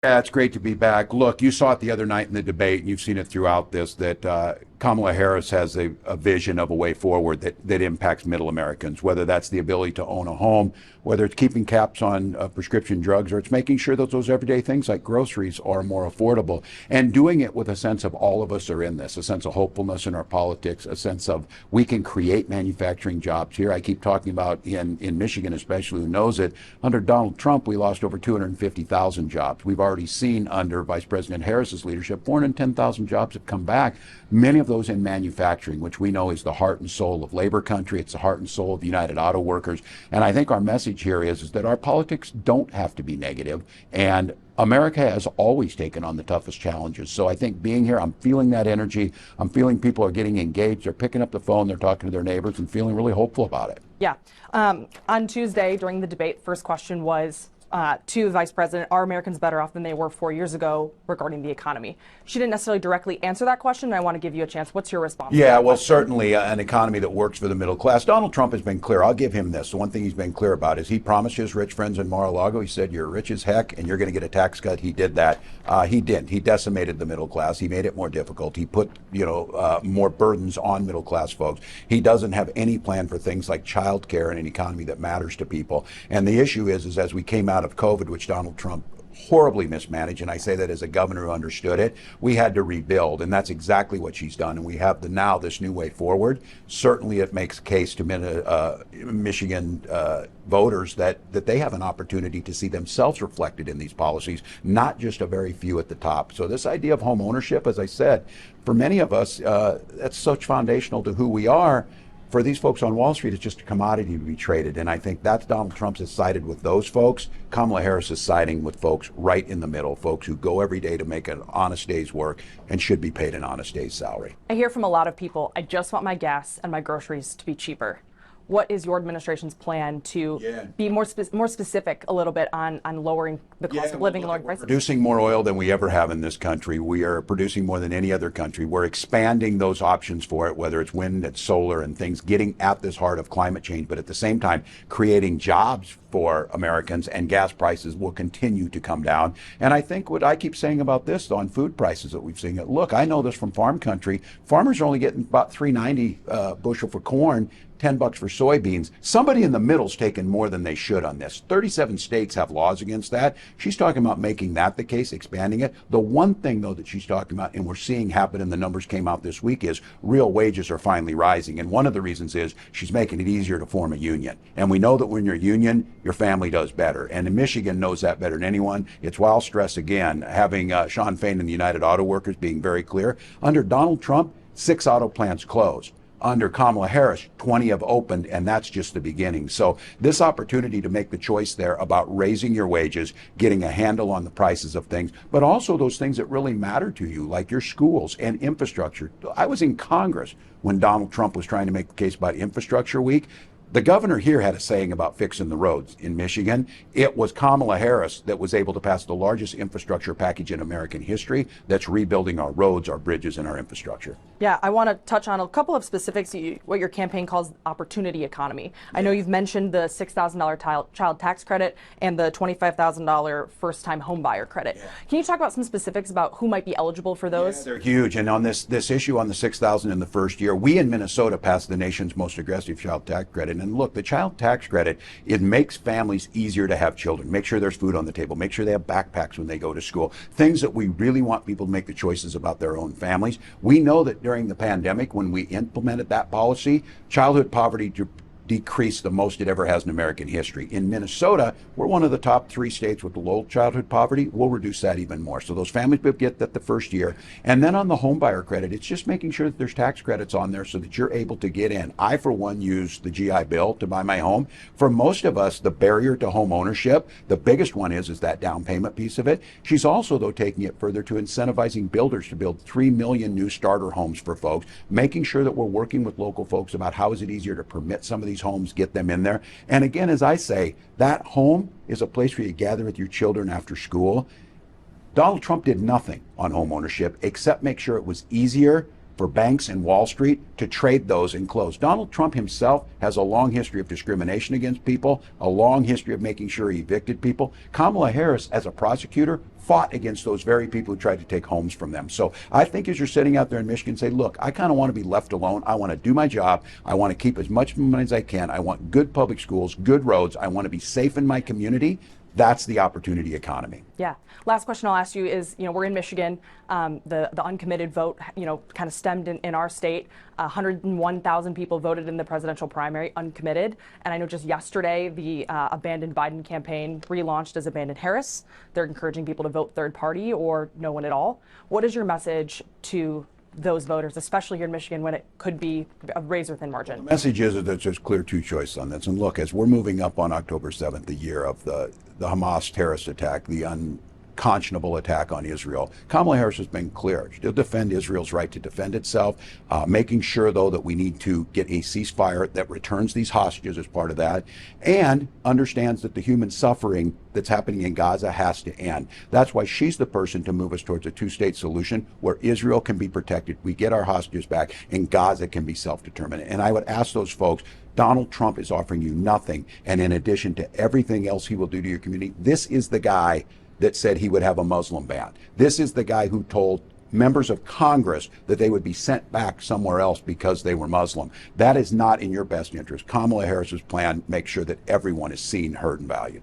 Yeah, it's great to be back. Look, you saw it the other night in the debate, and you've seen it throughout this, that Kamala Harris has a vision of a way forward that impacts middle Americans, whether that's the ability to own a home, whether it's keeping caps on prescription drugs, or it's making sure that those everyday things like groceries are more affordable, and doing it with a sense of all of us are in this, a sense of hopefulness in our politics, a sense of we can create manufacturing jobs here. I keep talking about in Michigan, especially, who knows it, under Donald Trump, we lost over 250,000 jobs. We've already seen under Vice President Harris's leadership, 410,000 jobs have come back, many of those in manufacturing, which we know is the heart and soul of labor country. It's the heart and soul of the United Auto Workers. And I think our message here is that our politics don't have to be negative, and America has always taken on the toughest challenges. So I think being here, I'm feeling that energy. I'm feeling people are getting engaged. They're picking up the phone. They're talking to their neighbors and feeling really hopeful about it. Yeah. On Tuesday during the debate, first question was to the vice president, are Americans better off than they were 4 years ago regarding the economy? She didn't necessarily directly answer that question, and I want to give you a chance. What's your response? Yeah, well, certainly an economy that works for the middle class. Donald Trump has been clear. I'll give him this. The one thing he's been clear about is he promised his rich friends in Mar-a-Lago, he said, you're rich as heck and you're going to get a tax cut. He did that. He didn't. He decimated the middle class. He made it more difficult. He put, more burdens on middle class folks. He doesn't have any plan for things like child care and an economy that matters to people. And the issue is as we came out of COVID, which Donald Trump horribly mismanaged, and I say that as a governor who understood it, we had to rebuild, and that's exactly what she's done. And we have now this new way forward. Certainly it makes a case to Michigan voters that they have an opportunity to see themselves reflected in these policies, not just a very few at the top. So this idea of home ownership, as I said, for many of us, that's such foundational to who we are. For these folks on Wall Street, it's just a commodity to be traded. And I think that's Donald Trump has sided with those folks. Kamala Harris is siding with folks right in the middle, folks who go every day to make an honest day's work and should be paid an honest day's salary. I hear from a lot of people, I just want my gas and my groceries to be cheaper. What is your administration's plan to be more specific a little bit on lowering the cost of living and lowering prices? We're producing more oil than we ever have in this country. We are producing more than any other country. We're expanding those options for it, whether it's wind, it's solar and things, getting at this heart of climate change, but at the same time, creating jobs for Americans, and gas prices will continue to come down. And I think what I keep saying about this on food prices that we've seen, look, I know this from farm country. Farmers are only getting about $3.90 bushel for corn, $10 for soybeans. Somebody in the middle's taken more than they should on this. 37 states have laws against that. She's talking about making that the case, expanding it. The one thing, though, that she's talking about, and we're seeing happen, and the numbers came out this week, is real wages are finally rising. And one of the reasons is she's making it easier to form a union. And we know that when you're a union, your family does better. And Michigan knows that better than anyone. It's why I'll stress again, having Sean Fain and the United Auto Workers being very clear. Under Donald Trump, 6 auto plants closed. Under Kamala Harris, 20 have opened, and that's just the beginning. So this opportunity to make the choice there about raising your wages, getting a handle on the prices of things, but also those things that really matter to you, like your schools and infrastructure. I was in Congress when Donald Trump was trying to make the case about Infrastructure Week. The governor here had a saying about fixing the roads in Michigan. It was Kamala Harris that was able to pass the largest infrastructure package in American history that's rebuilding our roads, our bridges, and our infrastructure. Yeah, I want to touch on a couple of specifics, what your campaign calls opportunity economy. I know you've mentioned the $6,000 child tax credit and the $25,000 first-time home buyer credit. Yeah. Can you talk about some specifics about who might be eligible for those? Yeah, they're huge. And on this issue on the $6,000 in the first year, we in Minnesota passed the nation's most aggressive child tax credit. And look, the child tax credit, it makes families easier to have children, make sure there's food on the table, make sure they have backpacks when they go to school, things that we really want people to make the choices about their own families. We know that during the pandemic, when we implemented that policy, childhood poverty decreased the most it ever has in American history. In Minnesota, we're one of the top 3 states with low childhood poverty. We'll reduce that even more. So those families will get that the first year. And then on the home buyer credit, it's just making sure that there's tax credits on there so that you're able to get in. I, for one, use the GI Bill to buy my home. For most of us, the barrier to home ownership, the biggest one is that down payment piece of it. She's also, though, taking it further to incentivizing builders to build 3 million new starter homes for folks, making sure that we're working with local folks about how is it easier to permit some of these homes, get them in there. And again, as I say, that home is a place where you gather with your children after school. Donald Trump did nothing on home ownership except make sure it was easier for banks and Wall Street to trade those and close. Donald Trump himself has a long history of discrimination against people, a long history of making sure he evicted people. Kamala Harris, as a prosecutor, fought against those very people who tried to take homes from them. So I think as you're sitting out there in Michigan, say, look, I kind of want to be left alone. I want to do my job. I want to keep as much money as I can. I want good public schools, good roads. I want to be safe in my community. That's the opportunity economy. Yeah. Last question I'll ask you is, we're in Michigan. The uncommitted vote, kind of stemmed in our state. 101,000 people voted in the presidential primary uncommitted. And I know just yesterday, the abandoned Biden campaign relaunched as abandoned Harris. They're encouraging people to vote third party or no one at all. What is your message to those voters, especially here in Michigan, when it could be a razor-thin margin? The message is that there's clear two choices on this. And look, as we're moving up on October 7th, the year of the Hamas terrorist attack, the unconscionable attack on Israel, Kamala Harris has been clear. She'll defend Israel's right to defend itself, making sure, though, that we need to get a ceasefire that returns these hostages as part of that, and understands that the human suffering that's happening in Gaza has to end. That's why she's the person to move us towards a two-state solution where Israel can be protected, we get our hostages back, and Gaza can be self-determined. And I would ask those folks, Donald Trump is offering you nothing, and in addition to everything else he will do to your community, this is the guy that said he would have a Muslim ban. This is the guy who told members of Congress that they would be sent back somewhere else because they were Muslim. That is not in your best interest. Kamala Harris's plan makes sure that everyone is seen, heard, and valued.